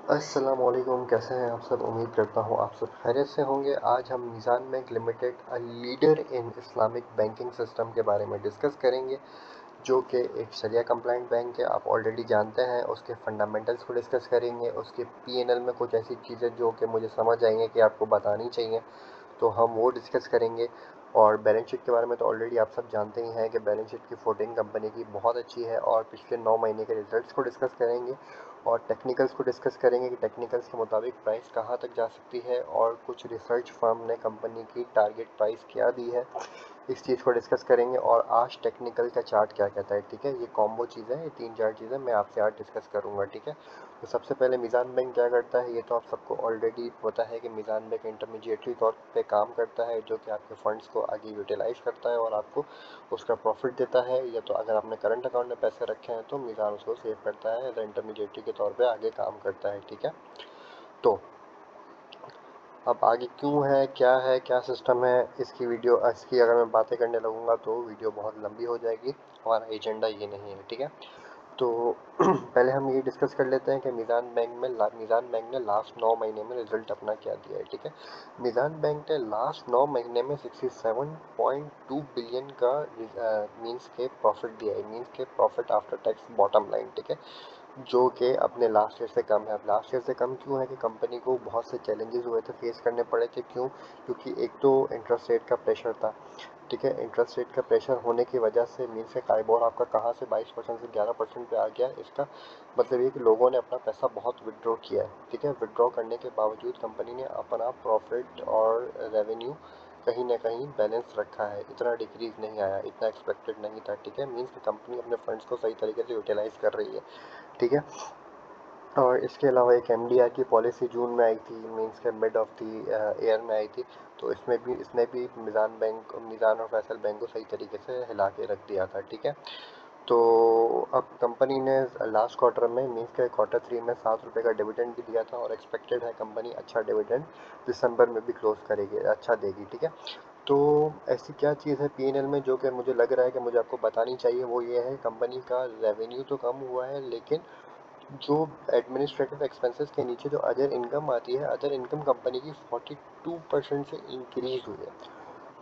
अस्सलामुअलैकुम, कैसे हैं आप सब। उम्मीद करता हूँ आप सब खैरियत से होंगे। आज हम Meezan bank limited a leader in Islamic banking system के बारे में डिस्कस करेंगे, जो कि एक शरिया कंप्लाइंट बैंक है। आप ऑलरेडी जानते हैं। उसके फंडामेंटल्स को डिस्कस करेंगे, उसके पीएनएल में कुछ ऐसी चीज़ें जो कि मुझे समझ आई हैं कि आपको बतानी चाहिए, तो हम वो डिस्कस करेंगे। और बैलेंस शीट के बारे में तो ऑलरेडी आप सब जानते ही हैं कि बैलेंस शीट की फुटिंग कंपनी की बहुत अच्छी है। और पिछले 9 महीने के रिजल्ट्स को डिस्कस करेंगे और टेक्निकल्स को डिस्कस करेंगे कि टेक्निकल्स के मुताबिक प्राइस कहाँ तक जा सकती है और कुछ रिसर्च फर्म ने कंपनी की टारगेट प्राइस क्या दी है, इस चीज़ को डिस्कस करेंगे। और आज टेक्निकल का चार्ट क्या कहता है, ठीक है। ये कॉम्बो चीज़ें, ये 3-4 चीज़ें मैं आपसे आज डिस्कस करूंगा, ठीक है। तो सबसे पहले मीज़ान बैंक क्या करता है, ये तो आप सबको ऑलरेडी पता है कि मीज़ान बैंक इंटरमीडिएटरी तौर पे काम करता है, जो कि आपके फंड्स को आगे यूटिलाइज करता है और आपको उसका प्रॉफिट देता है। या तो अगर आपने करंट अकाउंट में पैसे रखे हैं तो मीज़ान उसको सेव करता है, एज इंटरमीडिएटरी के तौर पर आगे काम करता है, ठीक है। तो अब आगे क्यों है, क्या सिस्टम है, इसकी अगर मैं बातें करने लगूंगा तो वीडियो बहुत लंबी हो जाएगी। हमारा एजेंडा ये नहीं है, ठीक है। तो पहले हम ये डिस्कस कर लेते हैं कि मीज़ान बैंक ने लास्ट 9 महीने में रिजल्ट अपना क्या दिया है, ठीक है। मीज़ान बैंक ने लास्ट 9 महीने में 67.2 बिलियन का मीन्स के प्रॉफिट दिया है। मीन्स के profit after tax bottom line, ठीक है, जो कि अपने लास्ट ईयर से कम है। अब लास्ट ईयर से कम क्यों है कि कंपनी को बहुत से चैलेंजेस हुए थे, फेस करने पड़े थे। क्यों? क्योंकि एक तो इंटरेस्ट रेट का प्रेशर था, ठीक है। इंटरेस्ट रेट का प्रेशर होने की वजह से मीन्स के काइबोर आपका कहाँ से 22% से 11% पे आ गया। इसका मतलब ये कि लोगों ने अपना पैसा बहुत विड्रॉ किया है, ठीक है। विड्रॉ करने के बावजूद कंपनी ने अपना प्रॉफिट और रेवेन्यू कहीं ना कहीं बैलेंस रखा है। इतना डिक्रीज नहीं आया, इतना एक्सपेक्टेड नहीं था, ठीक है। मीन्स की कंपनी अपने फंड्स को सही तरीके से यूटिलाइज कर रही है, ठीक है। और इसके अलावा एक एमडीआर की पॉलिसी जून में आई थी, मींस के मिड ऑफ द ईयर में आई थी। तो इसने भी मीज़ान और फैसल बैंक को सही तरीके से हिला के रख दिया था, ठीक है। तो अब कंपनी ने लास्ट क्वार्टर में मींस के क्वार्टर 3 में ₹7 का डिविडेंड भी दिया था और एक्सपेक्टेड है कंपनी अच्छा डिविडेंड दिसंबर में भी क्लोज करेगी, अच्छा देगी, ठीक है। तो ऐसी क्या चीज़ है पीएनएल में जो कि मुझे लग रहा है कि मुझे आपको बतानी चाहिए, वो ये है कंपनी का रेवेन्यू तो कम हुआ है, लेकिन जो एडमिनिस्ट्रेटिव एक्सपेंसेस के नीचे जो अदर इनकम आती है, अदर इनकम कंपनी की 42% से इंक्रीज हुई है,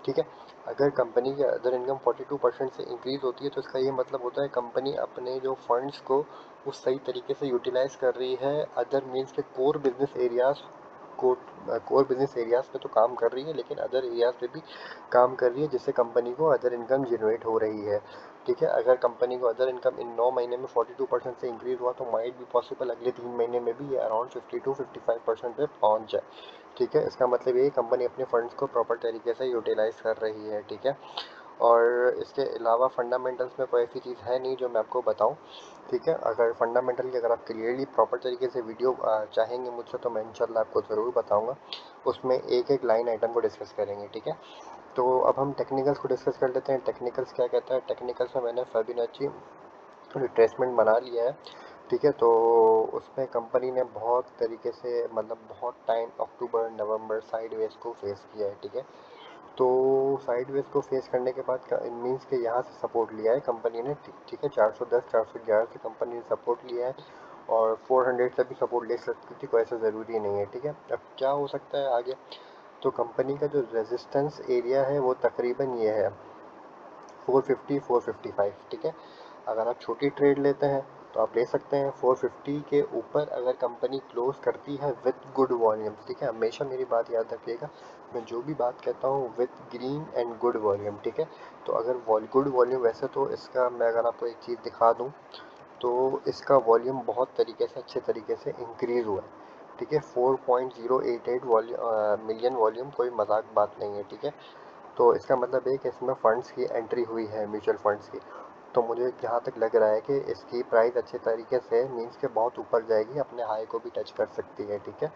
ठीक है। अगर कंपनी की अदर इनकम 42% से इंक्रीज होती है तो इसका ये मतलब होता है कंपनी अपने जो फंड्स को वो सही तरीके से यूटिलाइज कर रही है। अदर मीन्स के को कोर बिजनेस एरियाज पे तो काम कर रही है, लेकिन अदर एरियाज पे भी काम कर रही है, जिससे कंपनी को अदर इनकम जनरेट हो रही है, ठीक है। अगर कंपनी को अदर इनकम इन 9 महीने में 42% से इंक्रीज हुआ तो माइट भी पॉसिबल अगले 3 महीने में भी ये अराउंड 52-55% पे पहुंच जाए, ठीक है। इसका मतलब ये कंपनी अपने फंड्स को प्रॉपर तरीके से यूटिलाइज कर रही है, ठीक है। और इसके अलावा फंडामेंटल्स में कोई ऐसी चीज़ है नहीं जो मैं आपको बताऊं, ठीक है। अगर फंडामेंटल की अगर आप क्लियरली प्रॉपर तरीके से वीडियो चाहेंगे मुझसे तो मैं इंशाल्लाह आपको ज़रूर बताऊंगा। उसमें एक एक लाइन आइटम को डिस्कस करेंगे, ठीक है। तो अब हम टेक्निकल्स को डिस्कस कर लेते हैं। टेक्निकल्स क्या कहता है, टेक्निकल्स में मैंने फिबोनाची रिट्रेसमेंट बना लिया है, ठीक है। तो उसमें कंपनी ने बहुत तरीके से मतलब बहुत टाइम अक्टूबर नवंबर साइडवेज को फेस किया है, ठीक है। तो साइडवेज को फेस करने के बाद मीन्स के यहाँ से सपोर्ट लिया है कंपनी ने, ठीक है। 410 411 से कंपनी ने सपोर्ट लिया है और 400 से भी सपोर्ट ले सकती थी, कोई ऐसा ज़रूरी नहीं है, ठीक है। अब क्या हो सकता है आगे, तो कंपनी का जो रेजिस्टेंस एरिया है वो तकरीबन ये है 450 455, ठीक है। अगर आप छोटी ट्रेड लेते हैं तो आप ले सकते हैं 450 के ऊपर। अगर कंपनी क्लोज करती है विथ गुड वॉल्यूम, ठीक है, हमेशा मेरी बात याद रखिएगा, मैं जो भी बात कहता हूँ with green and good volume, ठीक है। तो अगर गुड वॉल्यूम, वैसे तो इसका मैं अगर आपको एक चीज़ दिखा दूँ तो इसका वॉल्यूम बहुत तरीके से अच्छे तरीके से इंक्रीज हुआ है, ठीक है। 4.088 मिलियन वॉल्यूम कोई मजाक बात नहीं है, ठीक है। तो इसका मतलब है कि इसमें फंड्स की एंट्री हुई है, म्यूचुअल फंड्स की। तो मुझे जहाँ तक लग रहा है कि इसकी प्राइस अच्छे तरीके से मीन्स के बहुत ऊपर जाएगी, अपने हाई को भी टच कर सकती है, ठीक है।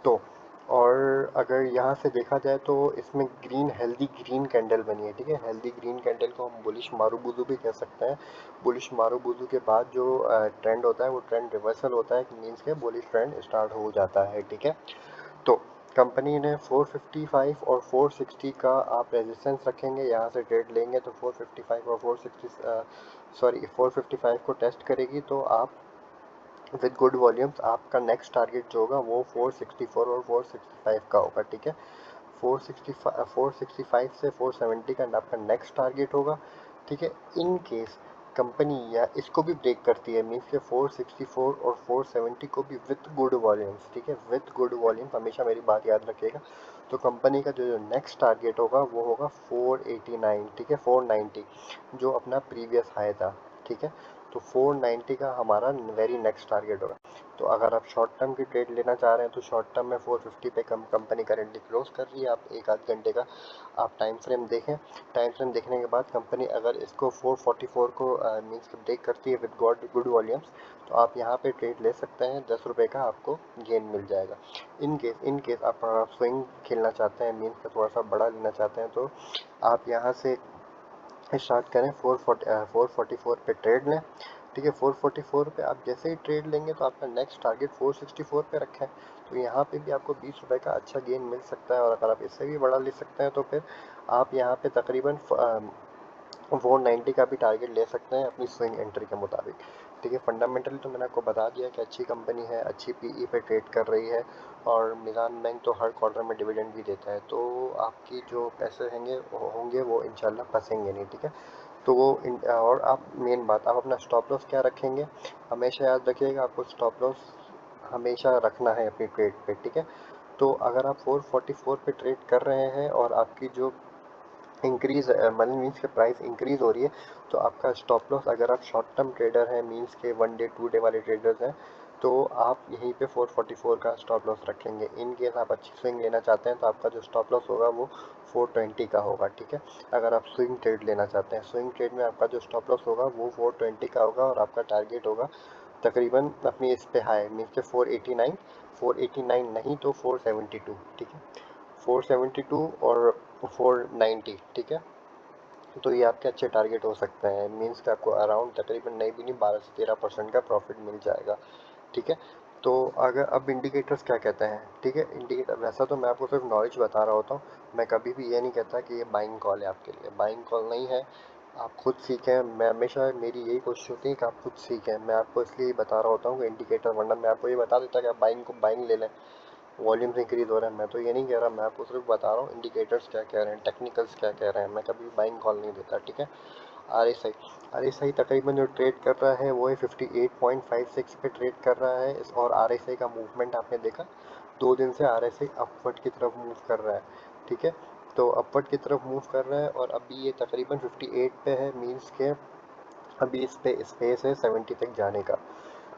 तो और अगर यहाँ से देखा जाए तो इसमें हेल्दी ग्रीन कैंडल बनी है, ठीक है। हेल्दी ग्रीन कैंडल को हम बुलिश मारूबुजू भी कह सकते हैं। बुलिश मारूबुजू के बाद जो ट्रेंड होता है वो ट्रेंड रिवर्सल होता है, मीन्स के बुलिश ट्रेंड स्टार्ट हो जाता है, ठीक है। तो कंपनी ने 455 और 460 का आप रेजिस्टेंस रखेंगे, यहाँ से ट्रेड लेंगे तो 455 और 460 455 को टेस्ट करेगी तो आप विद गुड वॉल्यूम्स आपका नेक्स्ट टारगेट जो होगा वो 464 और 465 का होगा, ठीक है। 465 से 470 का आपका नेक्स्ट टारगेट होगा, ठीक है। इन केस कंपनी या इसको भी ब्रेक करती है, मीन्स के 464 और 470 को भी विथ गुड वॉल्यूम्स, ठीक है, विथ गुड वॉल्यूम्स, हमेशा मेरी बात याद रखिएगा। तो कंपनी का जो नेक्स्ट टारगेट होगा वो होगा 489, ठीक है, 490 जो अपना प्रीवियस हाई था, ठीक है। तो 490 का हमारा वेरी नेक्स्ट टारगेट होगा। तो अगर आप शॉर्ट टर्म की ट्रेड लेना चाह रहे हैं तो शॉर्ट टर्म में 450 पे कंपनी करेंटली क्लोज कर रही है। आप एक आध घंटे का आप टाइम फ्रेम देखें। टाइम फ्रेम देखने के बाद कंपनी अगर इसको 444 को मीन्स ब्रेक करती है विद गुड वॉल्यूम्स, तो आप यहाँ पे ट्रेड ले सकते हैं। 10 रुपये का आपको गेन मिल जाएगा। इन केस आप स्विंग खेलना चाहते हैं, मीन्स का थोड़ा सा बड़ा लेना चाहते हैं, तो आप यहाँ से स्टार्ट करें 444 पे ट्रेड लें, ठीक है। 444 पे आप जैसे ही ट्रेड लेंगे तो आपका नेक्स्ट टारगेट 464 पे रखें। तो यहाँ पे भी आपको 20 रुपये का अच्छा गेन मिल सकता है। और अगर आप इससे भी बड़ा ले सकते हैं तो फिर आप यहाँ पे तकरीबन 490 का भी टारगेट ले सकते हैं अपनी स्विंग एंट्री के मुताबिक, ठीक है। फंडामेंटली तो मैंने आपको बता दिया कि अच्छी कंपनी है, अच्छी पीई पे ट्रेड कर रही है, और निज़ाम बैंक तो हर क्वार्टर में डिविडेंड भी देता है। तो आपकी जो पैसे होंगे वो इंशाल्लाह फंसेंगे नहीं, ठीक है। तो और आप मेन बात, आप अपना स्टॉप लॉस क्या रखेंगे, हमेशा याद रखिएगा आपको स्टॉप लॉस हमेशा रखना है अपनी ट्रेड पे, ठीक है। तो अगर आप 444 पे ट्रेड कर रहे हैं और आपकी जो इंक्रीज मनी मीन्स के प्राइस इंक्रीज हो रही है, तो आपका स्टॉप लॉस, अगर आप शॉर्ट टर्म ट्रेडर हैं, मीन्स के 1 डे 2 डे वाले ट्रेडर्स हैं, तो आप यहीं पे 444 का स्टॉप लॉस रखेंगे। इन केस आप अच्छी स्विंग लेना चाहते हैं तो आपका जो स्टॉप लॉस होगा वो 420 का होगा, ठीक है। अगर आप स्विंग ट्रेड लेना चाहते हैं, स्विंग ट्रेड में आपका जो स्टॉप लॉस होगा वो 420 का होगा, और आपका टारगेट होगा तकरीबन अपनी इस पे हाई मीन्स के 489, 489 नहीं तो 472, ठीक है। 472 और 490, ठीक है। तो ये आपके अच्छे टारगेट हो सकते हैं, मीन्स कि आपको अराउंड तकरीबन नहीं भी नहीं 12 से 13% का प्रॉफिट मिल जाएगा, ठीक है। तो अगर अब इंडिकेटर्स क्या कहते हैं, ठीक है। इंडिकेटर वैसा तो मैं आपको सिर्फ नॉलेज बता रहा होता हूँ, मैं कभी भी ये नहीं कहता कि ये बाइंग कॉल है आपके लिए, बाइंग कॉल नहीं है। आप खुद सीखें, मैं हमेशा मेरी यही कोशिश होती है कि आप खुद सीखें। मैं आपको इसलिए ही बता रहा होता हूँ कि इंडिकेटर, वरना मैं आपको ये बता देता कि आप बाइंग ले लें, वॉल्यूम्स इंक्रीज हो रहे हैं। मैं तो ये नहीं कह रहा, मैं आपको सिर्फ बता रहा हूँ इंडिकेटर्स क्या कह रहे हैं, टेक्निकल्स क्या कह रहे हैं। मैं कभी बाइंग कॉल नहीं देता, ठीक है। आर एस आई तकरीबन जो ट्रेड कर रहा है वो है 58.56 पे ट्रेड कर रहा है और आर एस आई का मूवमेंट आपने देखा, 2 दिन से आर एस आई अपवर्ड की तरफ मूव कर रहा है, ठीक है। तो अपवर्ड की तरफ मूव कर रहा है और अभी ये तकरीबन 58 पे है, मीन्स के अभी इस पे स्पेस है 70 तक जाने का,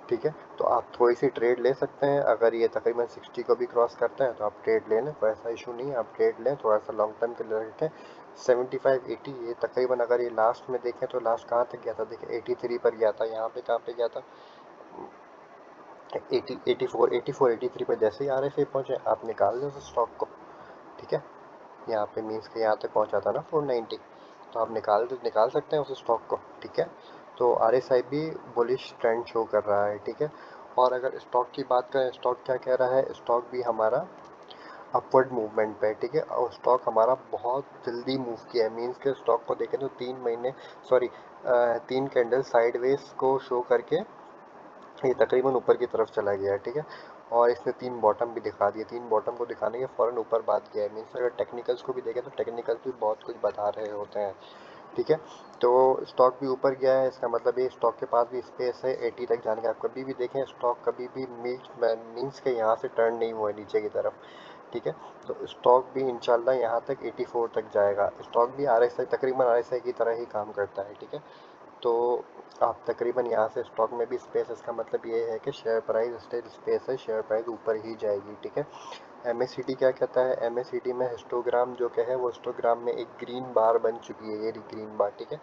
ठीक है। तो आप थोड़ी सी ट्रेड ले सकते हैं। अगर ये तकरीबन 60 को भी क्रॉस करता है तो आप ट्रेड ले लें, कोई ऐसा इशू नहीं है, आप ट्रेड लें, थोड़ा सा लॉन्ग टर्म के लिए रखें। 75-80 ये तकरीबन, अगर ये लास्ट में देखें तो लास्ट कहाँ तक गया था, देखिए 83 पर गया था। यहाँ पे कहाँ पे गया था, 83 पर। जैसे ही आ रहे थे पहुँचे, आप निकाल दो उस स्टॉक को, ठीक है। यहाँ पे मीन्स के यहाँ तक पहुँचा था ना 490, तो आप निकाल सकते हैं उस स्टॉक को, ठीक है। तो आर एस आई भी बुलिश ट्रेंड शो कर रहा है, ठीक है। और अगर स्टॉक की बात करें, स्टॉक क्या कह रहा है, स्टॉक भी हमारा अपवर्ड मूवमेंट पे है, ठीक है। और स्टॉक हमारा बहुत जल्दी मूव किया है, मीन्स के स्टॉक को देखें तो 3 महीने, सॉरी 3 कैंडल साइडवेज को शो करके ये तकरीबन ऊपर की तरफ चला गया है, ठीक है। और इसने 3 बॉटम भी दिखा दिए, 3 बॉटम को दिखाने के फ़ौरन ऊपर बात गया है। मीन्स अगर टेक्निकल्स को भी देखें तो टेक्निकल्स भी बहुत कुछ बता रहे होते हैं, ठीक है। तो स्टॉक भी ऊपर गया है, इसका मतलब ये स्टॉक के पास भी स्पेस है 80 तक जाने का। आप कभी भी देखें स्टॉक कभी भी मीन्स के यहाँ से टर्न नहीं हुआ है नीचे की तरफ, ठीक है। तो स्टॉक भी इंशाल्लाह यहाँ तक 84 तक जाएगा। स्टॉक भी आर एस आई तकरीबन आर एस आई की तरह ही काम करता है, ठीक है। तो आप तकरीबन यहाँ से स्टॉक में भी स्पेस, इसका मतलब ये है कि शेयर प्राइस स्टिल स्पेस है, शेयर प्राइस ऊपर ही जाएगी, ठीक है। एमएसीडी क्या कहता है, एमएसीडी में हिस्टोग्राम जो क्या है, वो हिस्टोग्राम में एक ग्रीन बार बन चुकी है, ये ग्रीन बार, ठीक है।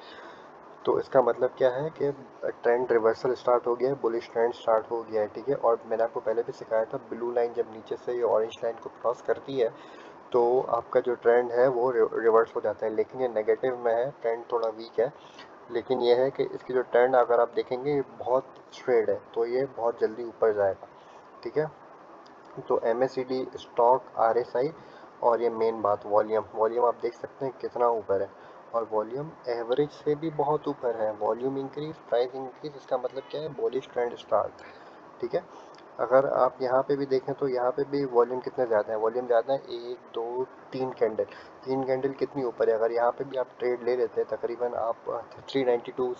तो इसका मतलब क्या है कि ट्रेंड रिवर्सल स्टार्ट हो गया है, बुलिश ट्रेंड स्टार्ट हो गया है, ठीक है। और मैंने आपको पहले भी सिखाया था, ब्लू लाइन जब नीचे से ये ऑरेंज लाइन को क्रॉस करती है तो आपका जो ट्रेंड है वो रिवर्स हो जाता है। लेकिन ये नेगेटिव में है, ट्रेंड थोड़ा वीक है। लेकिन ये है कि इसकी जो ट्रेंड अगर आप देखेंगे ये बहुत स्ट्रेट है, तो ये बहुत जल्दी ऊपर जाएगा, ठीक है। तो M S C D, stock, R S I, और ये मेन बात वॉल्यूम, वॉल्यूम आप देख सकते हैं कितना ऊपर है, और वॉल्यूम एवरेज से भी बहुत ऊपर है। वॉल्यूम इंक्रीज, प्राइस इंक्रीज, इसका मतलब क्या है, बुलिश ट्रेंड स्टार्ट, ठीक है। अगर आप यहाँ पे भी देखें तो यहाँ पे भी वॉल्यूम कितने ज़्यादा है, वॉल्यूम ज़्यादा है, 1 2 3 कैंडल, 3 कैंडल कितनी ऊपर है। अगर यहाँ पे भी आप ट्रेड ले लेते हैं तकरीबन आप 392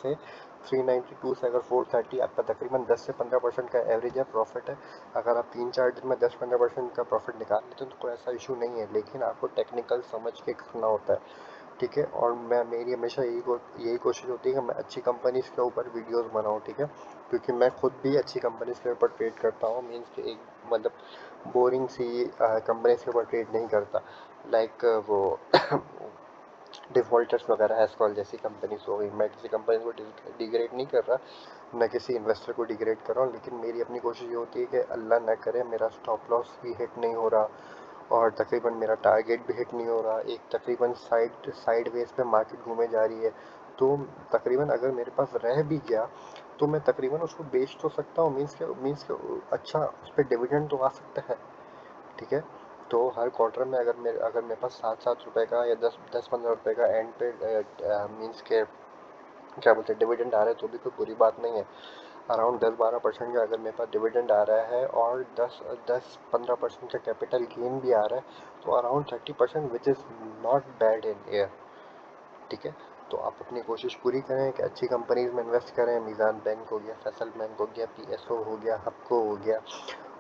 से अगर 430, आपका तकरीबन 10 से 15% का एवरेज है प्रॉफिट है। अगर आप 3 4 दिन में 10 15% का प्रॉफिट निकाल लेते हैं तो कोई ऐसा इशू नहीं है, लेकिन आपको टेक्निकल समझ के करना होता है। ठीक है। और मेरी हमेशा यही कोशिश होती है कि मैं अच्छी कंपनीज़ के ऊपर वीडियोस बनाऊं। ठीक है। क्योंकि मैं खुद भी अच्छी कंपनीज़ के ऊपर ट्रेड करता हूँ, मीन्स कि एक मतलब बोरिंग सी कंपनीज़ के ऊपर ट्रेड नहीं करता। लाइक वो डिफ़ॉल्टर्स वगैरह, एस्कॉल जैसी कंपनीज हो गई। मैं किसी कंपनी को डिग्रेड नहीं कर रहा, न किसी इन्वेस्टर को डिग्रेड कर रहा हूँ, लेकिन मेरी अपनी कोशिश ये होती है कि अल्लाह न करे मेरा स्टॉप लॉस भी हिट नहीं हो रहा और तकरीबन मेरा टारगेट भी हिट नहीं हो रहा। एक तकरीबन साइड वेज पे मार्केट घूमे जा रही है, तो तकरीबन अगर मेरे पास रह भी गया तो मैं तकरीबन उसको बेच तो सकता हूँ, मीन्स के अच्छा उस पर डिविडेंड तो आ सकता है। ठीक है। तो हर क्वार्टर में अगर मेरे पास 7 7 रुपए का या 10 10 15 रुपए का एंड पे मीन्स के क्या बोलते हैं डिविडेंड आ रहा है तो भी कोई बुरी बात नहीं है। अराउंड 10 12% का अगर मेरे पास डिविडेंड आ रहा है और 10 10 15% का कैपिटल गेन भी आ रहा है, तो around 30%, which is not bad in air. ठीक है। तो आप अपनी कोशिश पूरी करें कि अच्छी कंपनीज में इन्वेस्ट करें। मीज़ान बैंक हो गया, फैसल बैंक हो गया, PSO हो गया, हपको हो गया,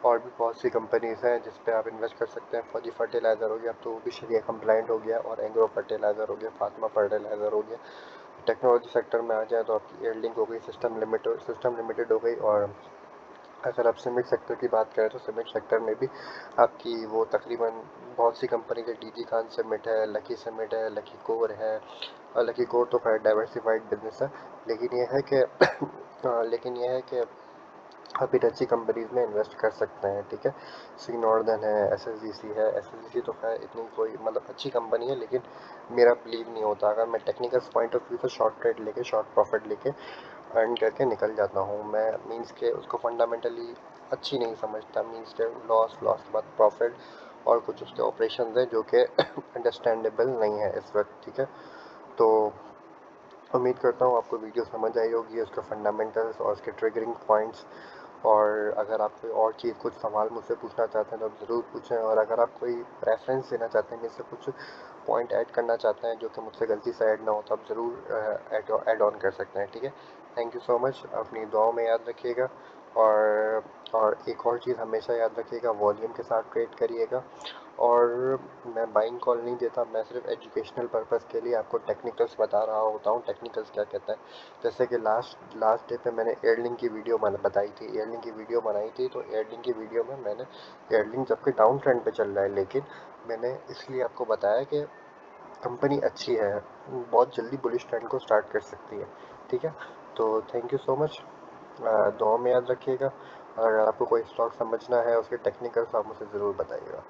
और भी बहुत सी कंपनीज हैं जिस पे आप इन्वेस्ट कर सकते हैं। फौजी फर्टिलाइज़र हो गया, अब तो वो भी शरिया कंप्लाइंट हो गया, और एग्रो फर्टिलाइज़र हो गया, फातिमा फर्टिलाइज़र हो गया। टेक्नोलॉजी सेक्टर में आ जाए तो आपकी एयरलिंक हो गई, सिस्टम लिमिटेड हो गई। और अगर आप सीमेंट सेक्टर की बात करें तो सीमेंट सेक्टर में भी आपकी वो तकरीबन बहुत सी कंपनी के DG खान सीमेंट है, लकी सीमेंट है, लकी कोर है। और लकी कोर तो खैर डाइवर्सिफाइड बिजनेस है, लेकिन ये है कि आप इन अच्छी कंपनीज में इन्वेस्ट कर सकते हैं। ठीक है। सी नॉर्दर्न है, SSGC है। SSGC तो खैर इतनी कोई मतलब अच्छी कंपनी है, लेकिन मेरा बिलीव नहीं होता। अगर मैं टेक्निकल पॉइंट ऑफ व्यू से शॉर्ट ट्रेड लेके, शॉर्ट प्रॉफिट लेके अर्न करके निकल जाता हूँ मैं, मीन्स के उसको फंडामेंटली अच्छी नहीं समझता। मीन्स के लॉस लॉस के बाद प्रॉफिट और कुछ उसके ऑपरेशन हैं जो कि अंडरस्टैंडेबल नहीं है इस वक्त। ठीक है। तो उम्मीद करता हूँ आपको वीडियो समझ आई होगी, उसके फंडामेंटल्स और उसके ट्रिगरिंग पॉइंट्स। और अगर आप कोई और चीज़ कुछ सवाल मुझसे पूछना चाहते हैं तो आप ज़रूर पूछें, और अगर आप कोई रेफरेंस देना चाहते हैं, मुझसे कुछ पॉइंट ऐड करना चाहते हैं जो कि मुझसे गलती से ऐड ना हो, तो आप ज़रूर ऐड ऑन कर सकते हैं। ठीक है। Thank you so much. अपनी दुआओं में याद रखिएगा। और एक और चीज़ हमेशा याद रखिएगा, वॉल्यूम के साथ ट्रेड करिएगा। और मैं बाइंग कॉल नहीं देता, मैं सिर्फ एजुकेशनल पर्पज़ के लिए आपको टेक्निकल्स बता रहा होता हूँ। टेक्निकल्स क्या कहता है, जैसे कि लास्ट डे पे मैंने एयरलिंक की वीडियो बताई थी, एयरलिंक की वीडियो बनाई थी। तो एयरलिंक की वीडियो में मैंने एयरलिंक जबकि डाउन ट्रेंड पे चल रहा है, लेकिन मैंने इसलिए आपको बताया कि कंपनी अच्छी है, बहुत जल्दी बुलिश ट्रेंड को स्टार्ट कर सकती है। ठीक है। तो थैंक यू सो मच। दुआ में याद रखिएगा। और अगर आपको कोई स्टॉक समझना है उसके टेक्निकल्स, आप मुझे ज़रूर बताइएगा।